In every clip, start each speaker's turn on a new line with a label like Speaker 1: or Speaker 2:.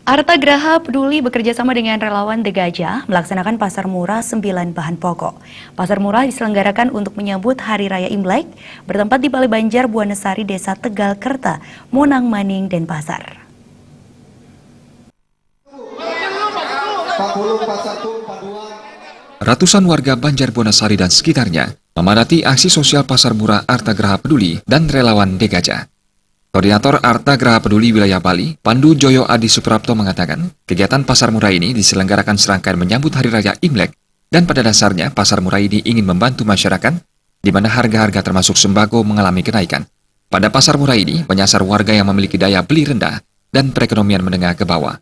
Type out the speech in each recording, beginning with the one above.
Speaker 1: Arta Graha Peduli bekerjasama dengan relawan The Gajah melaksanakan pasar murah 9 bahan pokok. Pasar murah diselenggarakan untuk menyambut Hari Raya Imlek, bertempat di Balai Banjar Buanesari, Desa Tegal Kerta, Monang Maning, Denpasar.
Speaker 2: Ratusan warga Banjar Buanesari dan sekitarnya memadati aksi sosial pasar murah Arta Graha Peduli dan relawan The Gajah. Koordinator Arta Graha Peduli Wilayah Bali, Pandu Joyo Adi Suprapto mengatakan, kegiatan pasar murah ini diselenggarakan serangkaian menyambut Hari Raya Imlek, dan pada dasarnya pasar murah ini ingin membantu masyarakat, di mana harga-harga termasuk sembako mengalami kenaikan. Pada pasar murah ini, menyasar warga yang memiliki daya beli rendah dan perekonomian menengah ke bawah.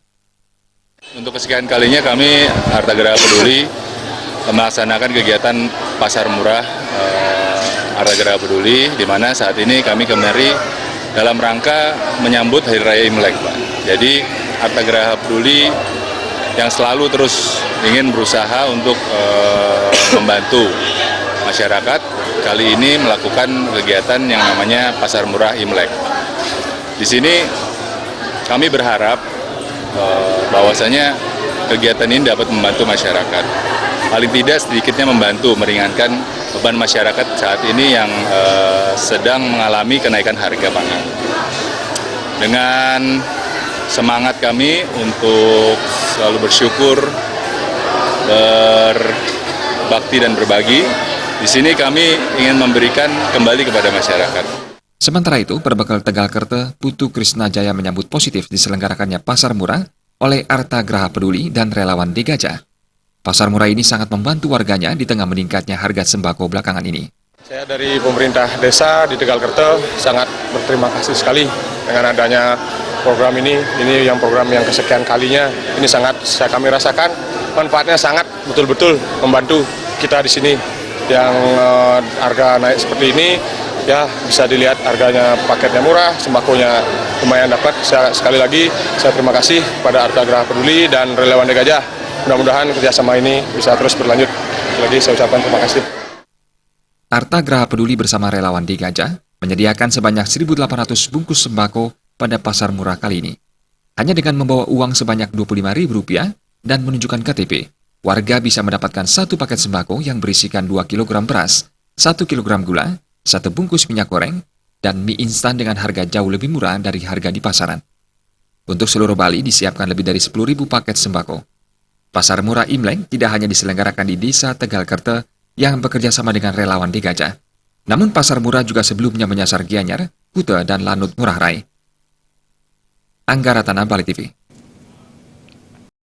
Speaker 3: Untuk kesekian kalinya kami Arta Graha Peduli melaksanakan kegiatan pasar murah Arta Graha Peduli, di mana saat ini kami kemari dalam rangka menyambut Hari Raya Imlek, Pak. Jadi Arta Graha Peduli yang selalu terus ingin berusaha untuk membantu masyarakat, kali ini melakukan kegiatan yang namanya pasar murah Imlek. Di sini kami berharap bahwasanya kegiatan ini dapat membantu masyarakat. Paling tidak sedikitnya membantu meringankan beban masyarakat saat ini yang sedang mengalami kenaikan harga pangan. Dengan semangat kami untuk selalu bersyukur, berbakti dan berbagi, di sini kami ingin memberikan kembali kepada masyarakat.
Speaker 2: Sementara itu, Perbekal Tegal Kerta, Putu Krisna Jaya menyambut positif diselenggarakannya pasar murah oleh Arta Graha Peduli dan relawan The Gajah. Pasar murah ini sangat membantu warganya di tengah meningkatnya harga sembako belakangan ini.
Speaker 4: Saya dari pemerintah desa di Tegal Kerta sangat berterima kasih sekali dengan adanya program ini yang program yang kesekian kalinya. Ini sangat kami rasakan manfaatnya sangat betul-betul membantu kita di sini yang harga naik seperti ini. Ya, bisa dilihat harganya paketnya murah, sembakonya lumayan dapat. Sekali lagi saya terima kasih pada Arta Graha Peduli dan relawan The Gajah. Mudah-mudahan kerjasama ini bisa terus berlanjut. Lagi saya ucapkan terima kasih.
Speaker 2: Arta Graha Peduli bersama relawan The Gajah menyediakan sebanyak 1.800 bungkus sembako pada pasar murah kali ini. Hanya dengan membawa uang sebanyak Rp25.000 dan menunjukkan KTP, warga bisa mendapatkan satu paket sembako yang berisikan 2 kg beras, 1 kg gula, 1 bungkus minyak goreng, dan mie instan dengan harga jauh lebih murah dari harga di pasaran. Untuk seluruh Bali disiapkan lebih dari 10.000 paket sembako. Pasar murah Imlek tidak hanya diselenggarakan di Desa Tegal Kerta yang bekerja sama dengan relawan The Gajah. Namun pasar murah juga sebelumnya menyasar Gianyar, Kuta, dan Lanut Ngurah Rai. Anggara Tanah, Bali TV.